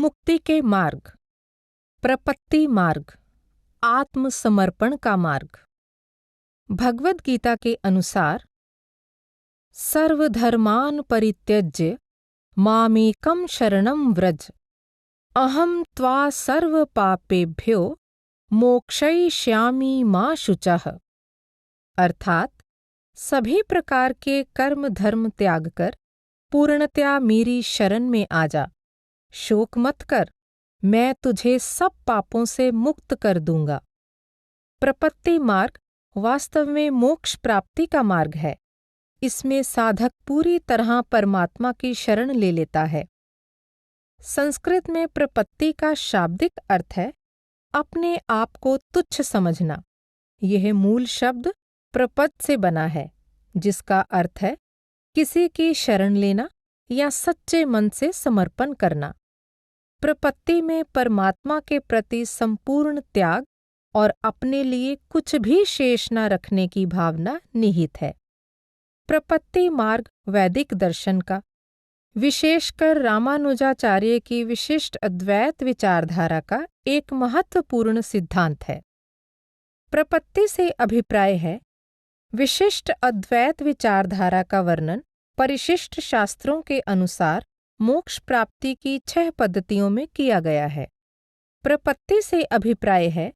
मुक्ति के मार्ग, प्रपत्ति मार्ग, आत्मसमर्पण का मार्ग। भगवद गीता के अनुसार सर्वधर्मान् परित्यज्य मामेकं शरणं व्रज, अहं त्वा सर्वपापेभ्यो मोक्षयिष्यामि मा शुचः। अर्थात सभी प्रकार के कर्म धर्म त्याग कर पूर्णतया मेरी शरण में आ जा। शोक मत कर, मैं तुझे सब पापों से मुक्त कर दूंगा। प्रपत्ति मार्ग वास्तव में मोक्ष प्राप्ति का मार्ग है। इसमें साधक पूरी तरह परमात्मा की शरण ले लेता है। संस्कृत में प्रपत्ति का शाब्दिक अर्थ है अपने आप को तुच्छ समझना। यह मूल शब्द प्रपद से बना है, जिसका अर्थ है किसी की शरण लेना या सच्चे मन से समर्पण करना। प्रपत्ति में परमात्मा के प्रति संपूर्ण त्याग और अपने लिए कुछ भी शेष न रखने की भावना निहित है। प्रपत्ति मार्ग वैदिक दर्शन का, विशेषकर रामानुजाचार्य की विशिष्ट अद्वैत विचारधारा का एक महत्वपूर्ण सिद्धांत है। प्रपत्ति से अभिप्राय है विशिष्ट अद्वैत विचारधारा का वर्णन परिशिष्ट शास्त्रों के अनुसार मोक्ष प्राप्ति की 6 पद्धतियों में किया गया है। प्रपत्ति से अभिप्राय है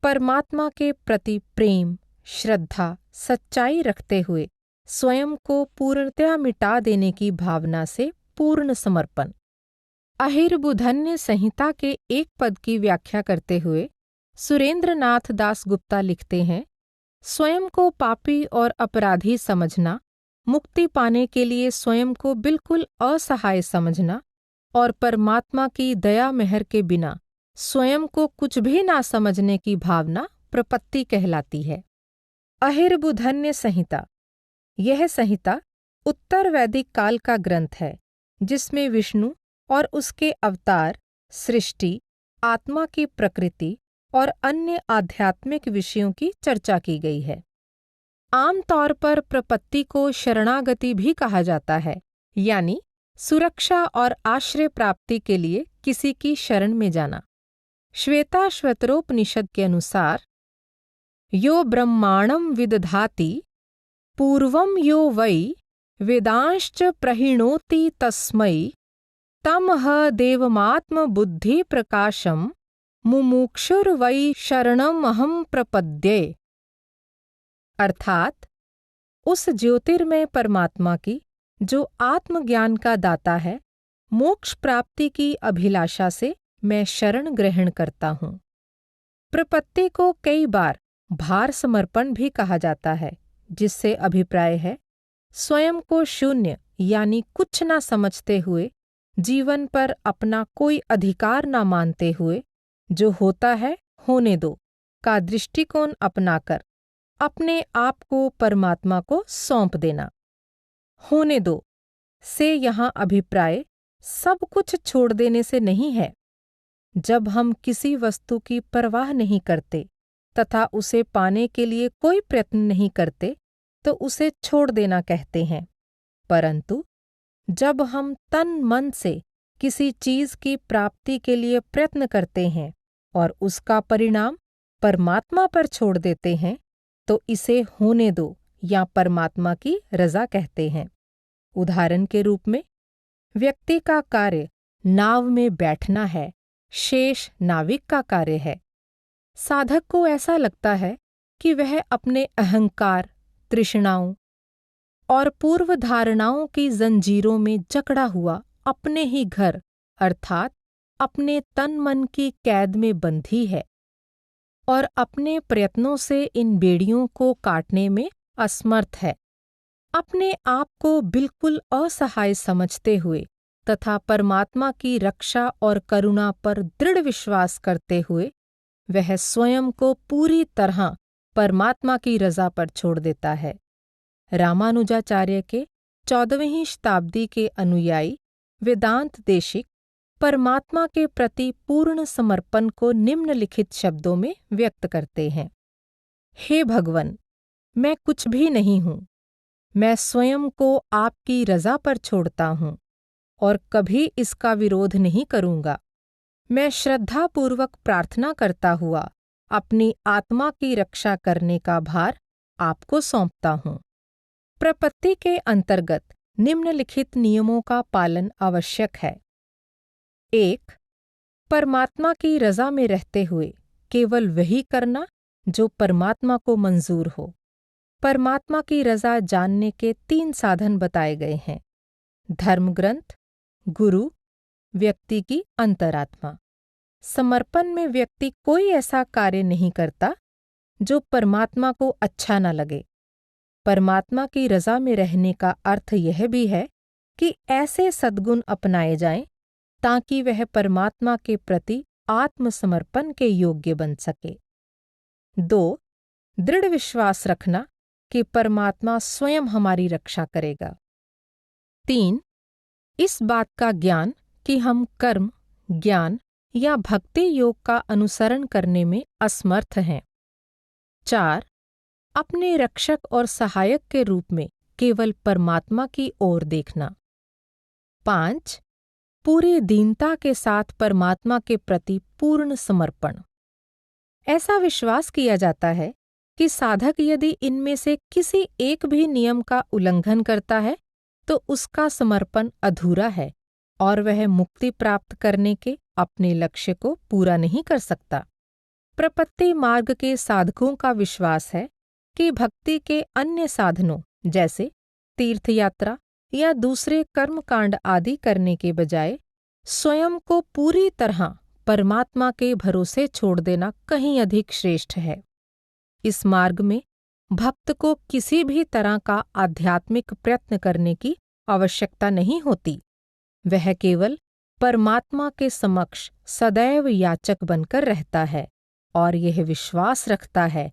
परमात्मा के प्रति प्रेम, श्रद्धा, सच्चाई रखते हुए स्वयं को पूर्णतया मिटा देने की भावना से पूर्ण समर्पण। अहिर्बुधन्य संहिता के एक पद की व्याख्या करते हुए सुरेंद्रनाथ दास गुप्ता लिखते हैं, स्वयं को पापी और अपराधी समझना, मुक्ति पाने के लिए स्वयं को बिल्कुल असहाय समझना और परमात्मा की दया मेहर के बिना स्वयं को कुछ भी ना समझने की भावना प्रपत्ति कहलाती है। अहिर्बुधन्य संहिता, यह संहिता उत्तर वैदिक काल का ग्रंथ है, जिसमें विष्णु और उसके अवतार, सृष्टि, आत्मा की प्रकृति और अन्य आध्यात्मिक विषयों की चर्चा की गई है। आमतौर पर प्रपत्ति को शरणागति भी कहा जाता है, यानी सुरक्षा और आश्रय प्राप्ति के लिए किसी की शरण में जाना। श्वेताश्वतरोपनिषद के अनुसार यो ब्रह्माणं विदधाति पूर्वं यो वै वेदांश्च प्रहिणोति तस्मै तमह देवमात्म बुद्धि प्रकाशम मुमुक्षुर्वै शरणमहं प्रपद्ये। अर्थात उस ज्योतिर्मय परमात्मा की, जो आत्मज्ञान का दाता है, मोक्ष प्राप्ति की अभिलाषा से मैं शरण ग्रहण करता हूँ। प्रपत्ति को कई बार भार समर्पण भी कहा जाता है, जिससे अभिप्राय है स्वयं को शून्य यानी कुछ न समझते हुए, जीवन पर अपना कोई अधिकार न मानते हुए, जो होता है होने दो का दृष्टिकोण अपनाकर अपने आप को परमात्मा को सौंप देना। होने दो से यहाँ अभिप्राय सब कुछ छोड़ देने से नहीं है। जब हम किसी वस्तु की परवाह नहीं करते तथा उसे पाने के लिए कोई प्रयत्न नहीं करते, तो उसे छोड़ देना कहते हैं। परंतु जब हम तन मन से किसी चीज की प्राप्ति के लिए प्रयत्न करते हैं और उसका परिणाम परमात्मा पर छोड़ देते हैं, तो इसे होने दो या परमात्मा की रजा कहते हैं। उदाहरण के रूप में, व्यक्ति का कार्य नाव में बैठना है, शेष नाविक का कार्य है। साधक को ऐसा लगता है कि वह अपने अहंकार, तृष्णाओं और पूर्व धारणाओं की जंजीरों में जकड़ा हुआ अपने ही घर अर्थात अपने तन मन की कैद में बंधी है और अपने प्रयत्नों से इन बेड़ियों को काटने में असमर्थ है। अपने आप को बिल्कुल असहाय समझते हुए तथा परमात्मा की रक्षा और करुणा पर दृढ़ विश्वास करते हुए वह स्वयं को पूरी तरह परमात्मा की रजा पर छोड़ देता है। रामानुजाचार्य के 14वीं शताब्दी के अनुयायी वेदांत देशिक परमात्मा के प्रति पूर्ण समर्पण को निम्नलिखित शब्दों में व्यक्त करते हैं। हे भगवन, मैं कुछ भी नहीं हूँ। मैं स्वयं को आपकी रजा पर छोड़ता हूँ और कभी इसका विरोध नहीं करूँगा। मैं श्रद्धापूर्वक प्रार्थना करता हुआ अपनी आत्मा की रक्षा करने का भार आपको सौंपता हूँ। प्रपत्ति के अंतर्गत निम्नलिखित नियमों का पालन आवश्यक है। 1. परमात्मा की रज़ा में रहते हुए केवल वही करना जो परमात्मा को मंजूर हो। परमात्मा की रज़ा जानने के 3 साधन बताए गए हैं: धर्म ग्रंथ, गुरु, व्यक्ति की अंतरात्मा। समर्पण में व्यक्ति कोई ऐसा कार्य नहीं करता जो परमात्मा को अच्छा न लगे। परमात्मा की रज़ा में रहने का अर्थ यह भी है कि ऐसे सद्गुण अपनाए जाएं ताकि वह परमात्मा के प्रति आत्मसमर्पण के योग्य बन सके। 2. दृढ़ विश्वास रखना कि परमात्मा स्वयं हमारी रक्षा करेगा। 3. इस बात का ज्ञान कि हम कर्म, ज्ञान या भक्ति योग का अनुसरण करने में असमर्थ हैं। 4. अपने रक्षक और सहायक के रूप में केवल परमात्मा की ओर देखना। 5. पूरी दीनता के साथ परमात्मा के प्रति पूर्ण समर्पण। ऐसा विश्वास किया जाता है कि साधक यदि इनमें से किसी एक भी नियम का उल्लंघन करता है तो उसका समर्पण अधूरा है और वह मुक्ति प्राप्त करने के अपने लक्ष्य को पूरा नहीं कर सकता। प्रपत्ति मार्ग के साधकों का विश्वास है कि भक्ति के अन्य साधनों जैसे तीर्थ यात्रा या दूसरे कर्मकांड आदि करने के बजाय स्वयं को पूरी तरह परमात्मा के भरोसे छोड़ देना कहीं अधिक श्रेष्ठ है। इस मार्ग में भक्त को किसी भी तरह का आध्यात्मिक प्रयत्न करने की आवश्यकता नहीं होती। वह केवल परमात्मा के समक्ष सदैव याचक बनकर रहता है और यह विश्वास रखता है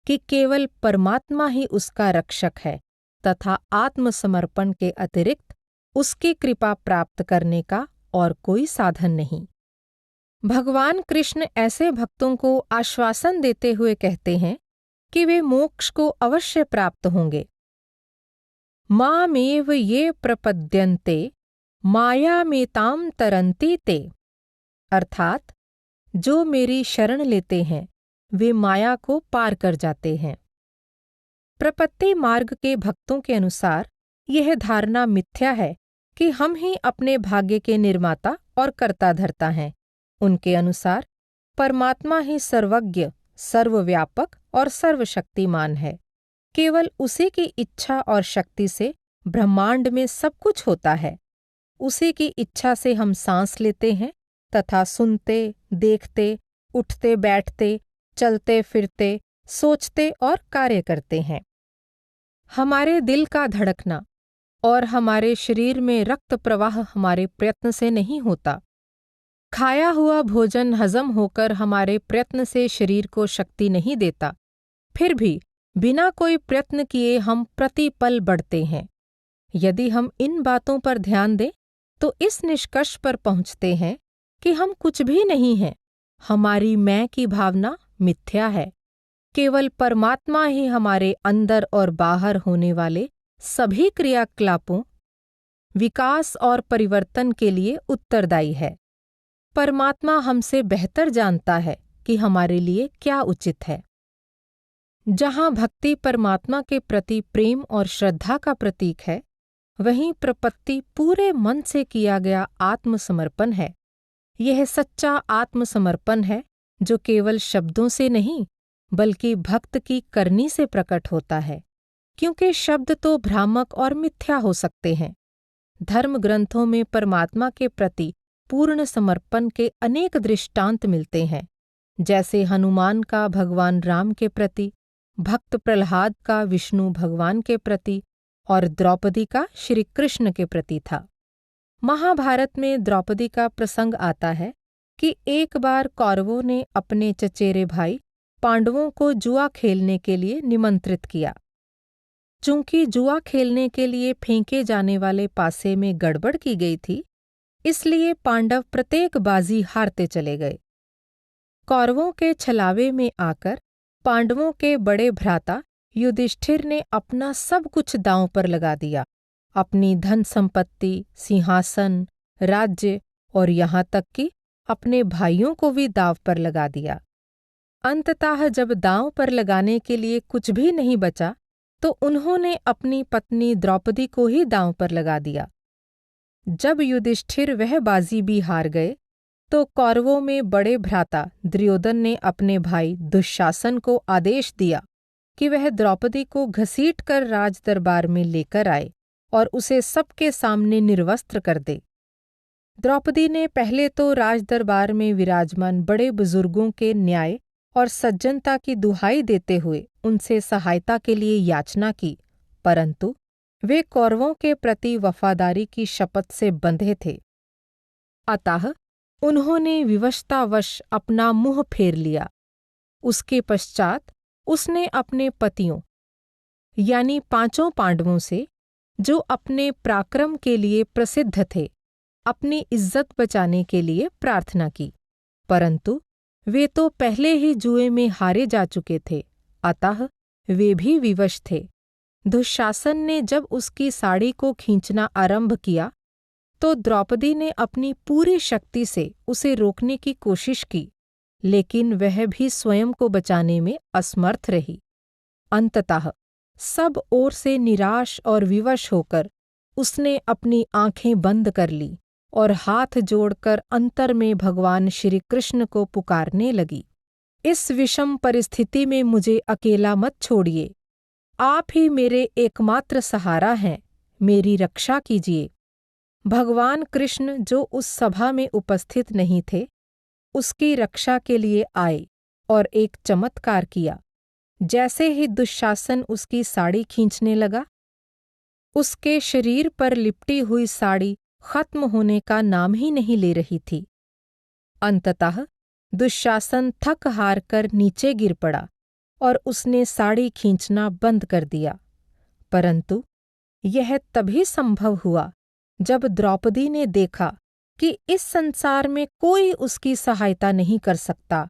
कि केवल परमात्मा ही उसका रक्षक है तथा आत्मसमर्पण के अतिरिक्त उसकी कृपा प्राप्त करने का और कोई साधन नहीं। भगवान कृष्ण ऐसे भक्तों को आश्वासन देते हुए कहते हैं कि वे मोक्ष को अवश्य प्राप्त होंगे। मामेव ये प्रपद्यन्ते मायामेतां तरन्ति ते, अर्थात जो मेरी शरण लेते हैं वे माया को पार कर जाते हैं। प्रपत्ति मार्ग के भक्तों के अनुसार यह धारणा मिथ्या है कि हम ही अपने भाग्य के निर्माता और कर्ता धर्ता हैं। उनके अनुसार परमात्मा ही सर्वज्ञ, सर्वव्यापक और सर्वशक्तिमान है। केवल उसी की इच्छा और शक्ति से ब्रह्मांड में सब कुछ होता है। उसी की इच्छा से हम सांस लेते हैं तथा सुनते, देखते, उठते बैठते, चलते फिरते, सोचते और कार्य करते हैं। हमारे दिल का धड़कना और हमारे शरीर में रक्त प्रवाह हमारे प्रयत्न से नहीं होता। खाया हुआ भोजन हजम होकर हमारे प्रयत्न से शरीर को शक्ति नहीं देता। फिर भी बिना कोई प्रयत्न किए हम प्रतिपल बढ़ते हैं। यदि हम इन बातों पर ध्यान दें तो इस निष्कर्ष पर पहुंचते हैं कि हम कुछ भी नहीं हैं। हमारी मैं की भावना मिथ्या है। केवल परमात्मा ही हमारे अंदर और बाहर होने वाले सभी क्रियाकलापों, विकास और परिवर्तन के लिए उत्तरदायी है। परमात्मा हमसे बेहतर जानता है कि हमारे लिए क्या उचित है। जहाँ भक्ति परमात्मा के प्रति प्रेम और श्रद्धा का प्रतीक है, वहीं प्रपत्ति पूरे मन से किया गया आत्मसमर्पण है। यह सच्चा आत्मसमर्पण है जो केवल शब्दों से नहीं बल्कि भक्त की करनी से प्रकट होता है, क्योंकि शब्द तो भ्रामक और मिथ्या हो सकते हैं। धर्म ग्रंथों में परमात्मा के प्रति पूर्ण समर्पण के अनेक दृष्टांत मिलते हैं, जैसे हनुमान का भगवान राम के प्रति, भक्त प्रहलाद का विष्णु भगवान के प्रति और द्रौपदी का श्री कृष्ण के प्रति था। महाभारत में द्रौपदी का प्रसंग आता है कि एक बार कौरवों ने अपने चचेरे भाई पांडवों को जुआ खेलने के लिए निमंत्रित किया। चूंकि जुआ खेलने के लिए फेंके जाने वाले पासे में गड़बड़ की गई थी, इसलिए पांडव प्रत्येक बाजी हारते चले गए। कौरवों के छलावे में आकर पांडवों के बड़े भ्राता युधिष्ठिर ने अपना सब कुछ दांव पर लगा दिया। अपनी धन संपत्ति, सिंहासन, राज्य और यहाँ तक कि अपने भाइयों को भी दांव पर लगा दिया। अंततः जब दांव पर लगाने के लिए कुछ भी नहीं बचा तो उन्होंने अपनी पत्नी द्रौपदी को ही दांव पर लगा दिया। जब युधिष्ठिर वह बाजी भी हार गए तो कौरवों में बड़े भ्राता दुर्योधन ने अपने भाई दुशासन को आदेश दिया कि वह द्रौपदी को घसीटकर राज दरबार में लेकर आए और उसे सबके सामने निर्वस्त्र कर दे। द्रौपदी ने पहले तो राज दरबार में विराजमान बड़े बुजुर्गों के न्याय और सज्जनता की दुहाई देते हुए उनसे सहायता के लिए याचना की, परंतु वे कौरवों के प्रति वफादारी की शपथ से बंधे थे। अतः उन्होंने विवशतावश अपना मुंह फेर लिया। उसके पश्चात उसने अपने पतियों यानी 5 पांडवों से, जो अपने पराक्रम के लिए प्रसिद्ध थे, अपनी इज्जत बचाने के लिए प्रार्थना की, परंतु वे तो पहले ही जुए में हारे जा चुके थे, अतः वे भी विवश थे। दुशासन ने जब उसकी साड़ी को खींचना आरंभ किया तो द्रौपदी ने अपनी पूरी शक्ति से उसे रोकने की कोशिश की, लेकिन वह भी स्वयं को बचाने में असमर्थ रही। अंततः सब ओर से निराश और विवश होकर उसने अपनी आंखें बंद कर ली और हाथ जोड़कर अंतर में भगवान श्री कृष्ण को पुकारने लगी। इस विषम परिस्थिति में मुझे अकेला मत छोड़िए, आप ही मेरे एकमात्र सहारा हैं, मेरी रक्षा कीजिए। भगवान कृष्ण, जो उस सभा में उपस्थित नहीं थे, उसकी रक्षा के लिए आए और एक चमत्कार किया। जैसे ही दुशासन उसकी साड़ी खींचने लगा, उसके शरीर पर लिपटी हुई साड़ी खत्म होने का नाम ही नहीं ले रही थी। अंततः दुशासन थक हार कर नीचे गिर पड़ा और उसने साड़ी खींचना बंद कर दिया, परंतु यह तभी संभव हुआ जब द्रौपदी ने देखा कि इस संसार में कोई उसकी सहायता नहीं कर सकता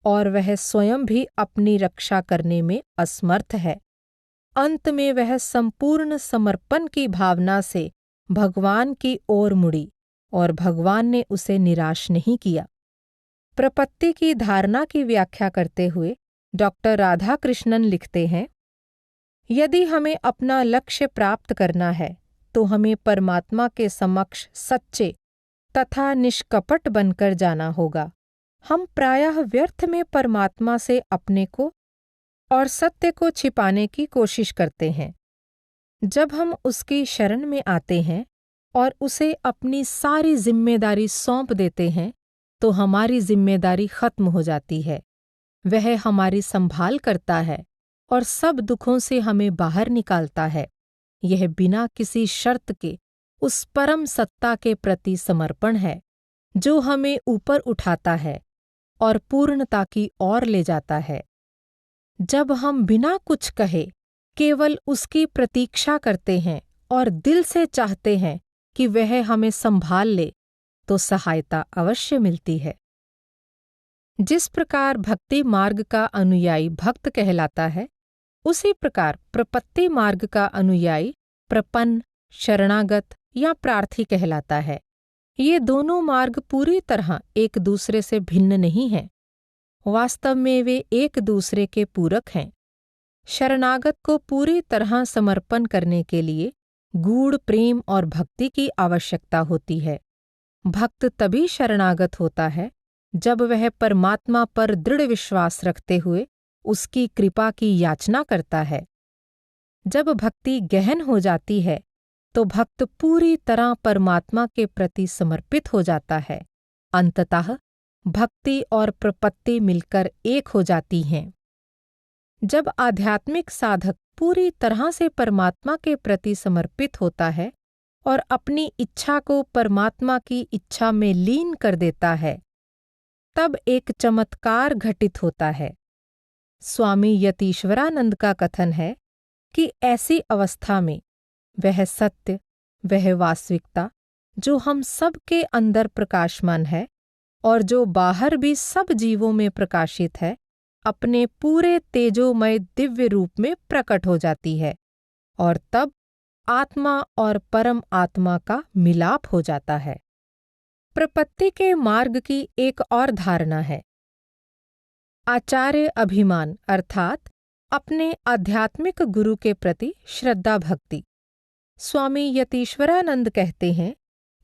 और वह स्वयं भी अपनी रक्षा करने में असमर्थ है। अंत में वह संपूर्ण समर्पण की भावना से भगवान की ओर मुड़ी और भगवान ने उसे निराश नहीं किया। प्रपत्ति की धारणा की व्याख्या करते हुए डॉक्टर राधाकृष्णन लिखते हैं, यदि हमें अपना लक्ष्य प्राप्त करना है तो हमें परमात्मा के समक्ष सच्चे तथा निष्कपट बनकर जाना होगा। हम प्रायः व्यर्थ में परमात्मा से अपने को और सत्य को छिपाने की कोशिश करते हैं। जब हम उसकी शरण में आते हैं और उसे अपनी सारी जिम्मेदारी सौंप देते हैं तो हमारी जिम्मेदारी खत्म हो जाती है। वह हमारी संभाल करता है और सब दुखों से हमें बाहर निकालता है। यह बिना किसी शर्त के उस परम सत्ता के प्रति समर्पण है जो हमें ऊपर उठाता है और पूर्णता की ओर ले जाता है। जब हम बिना कुछ कहे केवल उसकी प्रतीक्षा करते हैं और दिल से चाहते हैं कि वह हमें संभाल ले, तो सहायता अवश्य मिलती है। जिस प्रकार भक्ति मार्ग का अनुयायी भक्त कहलाता है, उसी प्रकार प्रपत्ति मार्ग का अनुयायी प्रपन्न, शरणागत या प्रार्थी कहलाता है। ये दोनों मार्ग पूरी तरह एक दूसरे से भिन्न नहीं हैं। वास्तव में वे एक दूसरे के पूरक हैं। शरणागत को पूरी तरह समर्पण करने के लिए गूढ़ प्रेम और भक्ति की आवश्यकता होती है। भक्त तभी शरणागत होता है जब वह परमात्मा पर दृढ़ विश्वास रखते हुए उसकी कृपा की याचना करता है। जब भक्ति गहन हो जाती है तो भक्त पूरी तरह परमात्मा के प्रति समर्पित हो जाता है। अंततः भक्ति और प्रपत्ति मिलकर एक हो जाती हैं। जब आध्यात्मिक साधक पूरी तरह से परमात्मा के प्रति समर्पित होता है और अपनी इच्छा को परमात्मा की इच्छा में लीन कर देता है, तब एक चमत्कार घटित होता है। स्वामी यतीश्वरानंद का कथन है कि ऐसी अवस्था में वह सत्य, वह वास्तविकता जो हम सब के अंदर प्रकाशमान है और जो बाहर भी सब जीवों में प्रकाशित है, अपने पूरे तेजोमय दिव्य रूप में प्रकट हो जाती है और तब आत्मा और परम आत्मा का मिलाप हो जाता है। प्रपत्ति के मार्ग की एक और धारणा है आचार्य अभिमान, अर्थात अपने आध्यात्मिक गुरु के प्रति श्रद्धा भक्ति। स्वामी यतीश्वरानंद कहते हैं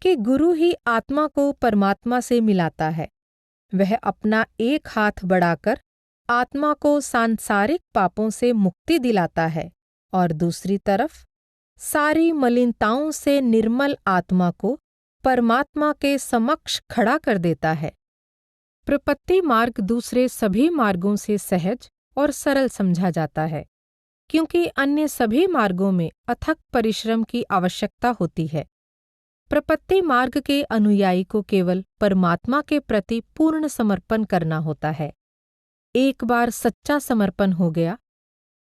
कि गुरु ही आत्मा को परमात्मा से मिलाता है। वह अपना एक हाथ बढ़ाकर आत्मा को सांसारिक पापों से मुक्ति दिलाता है और दूसरी तरफ सारी मलिनताओं से निर्मल आत्मा को परमात्मा के समक्ष खड़ा कर देता है। प्रपत्ति मार्ग दूसरे सभी मार्गों से सहज और सरल समझा जाता है, क्योंकि अन्य सभी मार्गों में अथक परिश्रम की आवश्यकता होती है। प्रपत्ति मार्ग के अनुयायी को केवल परमात्मा के प्रति पूर्ण समर्पण करना होता है। एक बार सच्चा समर्पण हो गया,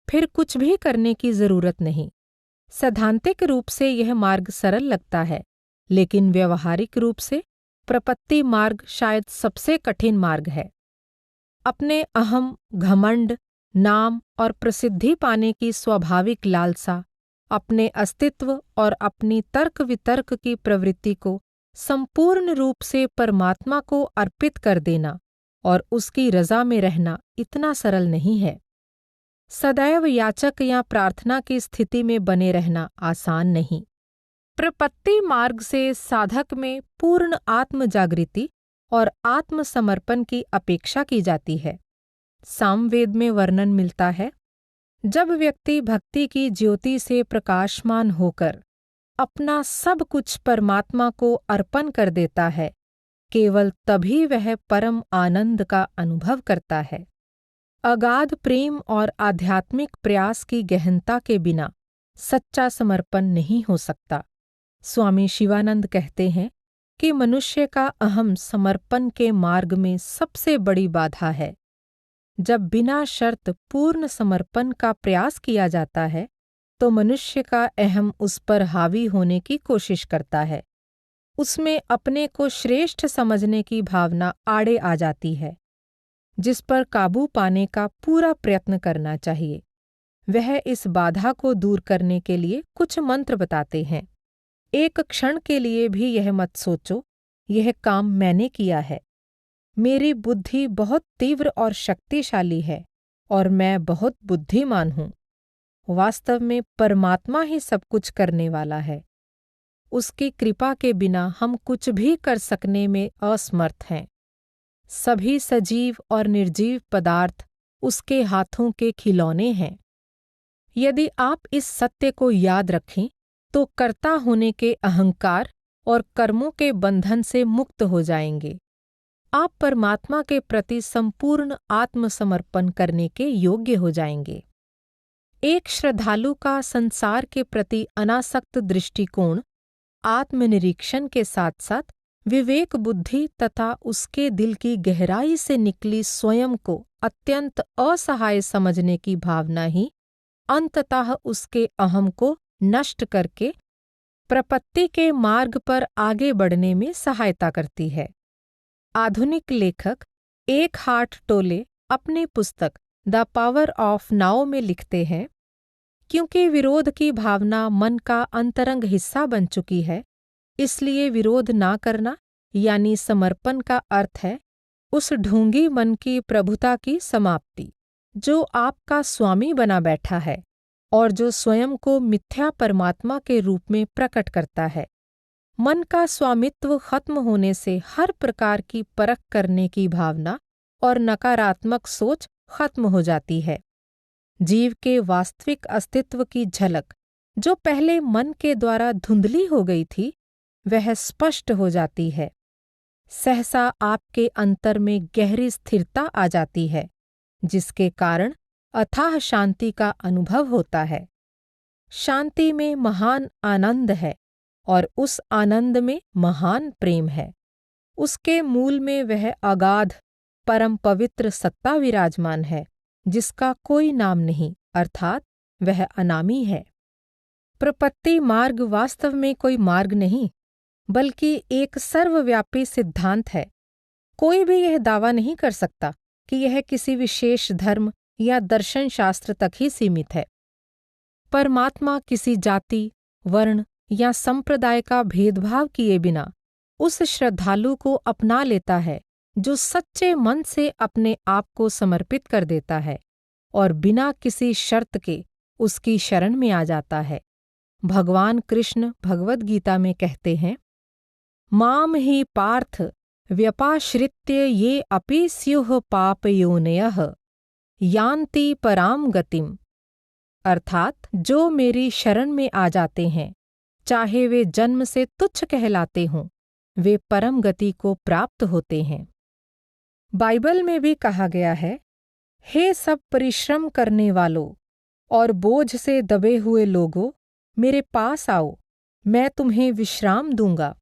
फिर कुछ भी करने की जरूरत नहीं। सैद्धांतिक रूप से यह मार्ग सरल लगता है, लेकिन व्यवहारिक रूप से प्रपत्ति मार्ग शायद सबसे कठिन मार्ग है। अपने अहम, घमंड, नाम और प्रसिद्धि पाने की स्वाभाविक लालसा, अपने अस्तित्व और अपनी तर्क वितर्क की प्रवृत्ति को संपूर्ण रूप से परमात्मा को अर्पित कर देना और उसकी रजा में रहना इतना सरल नहीं है। सदैव याचक या प्रार्थना की स्थिति में बने रहना आसान नहीं। प्रपत्ति मार्ग से साधक में पूर्ण आत्म जागृति और आत्मसमर्पण की अपेक्षा की जाती है। सामवेद में वर्णन मिलता है, जब व्यक्ति भक्ति की ज्योति से प्रकाशमान होकर अपना सब कुछ परमात्मा को अर्पण कर देता है, केवल तभी वह परम आनंद का अनुभव करता है। अगाध प्रेम और आध्यात्मिक प्रयास की गहनता के बिना सच्चा समर्पण नहीं हो सकता। स्वामी शिवानंद कहते हैं कि मनुष्य का अहम समर्पण के मार्ग में सबसे बड़ी बाधा है। जब बिना शर्त पूर्ण समर्पण का प्रयास किया जाता है, तो मनुष्य का अहम उस पर हावी होने की कोशिश करता है। उसमें अपने को श्रेष्ठ समझने की भावना आड़े आ जाती है, जिस पर काबू पाने का पूरा प्रयत्न करना चाहिए। वह इस बाधा को दूर करने के लिए कुछ मंत्र बताते हैं। एक क्षण के लिए भी यह मत सोचो, यह काम मैंने किया है। मेरी बुद्धि बहुत तीव्र और शक्तिशाली है और मैं बहुत बुद्धिमान हूँ। वास्तव में परमात्मा ही सब कुछ करने वाला है। उसकी कृपा के बिना हम कुछ भी कर सकने में असमर्थ हैं। सभी सजीव और निर्जीव पदार्थ उसके हाथों के खिलौने हैं। यदि आप इस सत्य को याद रखें, तो कर्ता होने के अहंकार और कर्मों के बंधन से मुक्त हो जाएंगे। आप परमात्मा के प्रति संपूर्ण आत्मसमर्पण करने के योग्य हो जाएंगे। एक श्रद्धालु का संसार के प्रति अनासक्त दृष्टिकोण आत्मनिरीक्षण के साथ साथ विवेक बुद्धि तथा उसके दिल की गहराई से निकली स्वयं को अत्यंत असहाय समझने की भावना ही अंततः उसके अहम को नष्ट करके प्रपत्ति के मार्ग पर आगे बढ़ने में सहायता करती है। आधुनिक लेखक एक हार्ट टोले अपनी पुस्तक द पावर ऑफ नाउ में लिखते हैं, क्योंकि विरोध की भावना मन का अंतरंग हिस्सा बन चुकी है, इसलिए विरोध ना करना यानी समर्पण का अर्थ है उस ढूंगी मन की प्रभुता की समाप्ति, जो आपका स्वामी बना बैठा है और जो स्वयं को मिथ्या परमात्मा के रूप में प्रकट करता है। मन का स्वामित्व खत्म होने से हर प्रकार की परख करने की भावना और नकारात्मक सोच खत्म हो जाती है। जीव के वास्तविक अस्तित्व की झलक, जो पहले मन के द्वारा धुंधली हो गई थी, वह स्पष्ट हो जाती है। सहसा आपके अंतर में गहरी स्थिरता आ जाती है, जिसके कारण अथाह शांति का अनुभव होता है। शांति में महान आनंद है और उस आनंद में महान प्रेम है। उसके मूल में वह अगाध परम पवित्र सत्ता विराजमान है, जिसका कोई नाम नहीं, अर्थात वह अनामी है। प्रपत्ति मार्ग वास्तव में कोई मार्ग नहीं, बल्कि एक सर्वव्यापी सिद्धांत है। कोई भी यह दावा नहीं कर सकता कि यह किसी विशेष धर्म या दर्शन शास्त्र तक ही सीमित है। परमात्मा किसी जाति, वर्ण या संप्रदाय का भेदभाव किए बिना उस श्रद्धालु को अपना लेता है जो सच्चे मन से अपने आप को समर्पित कर देता है और बिना किसी शर्त के उसकी शरण में आ जाता है। भगवान कृष्ण भगवद गीता में कहते हैं, माम ही पार्थ व्यपाश्रित्य ये अपि स्युः पापयोनयः यान्ति पराम गतिम। अर्थात जो मेरी शरण में आ जाते हैं, चाहे वे जन्म से तुच्छ कहलाते हों, वे परम गति को प्राप्त होते हैं। बाइबल में भी कहा गया है, हे सब परिश्रम करने वालों और बोझ से दबे हुए लोगों, मेरे पास आओ, मैं तुम्हें विश्राम दूंगा।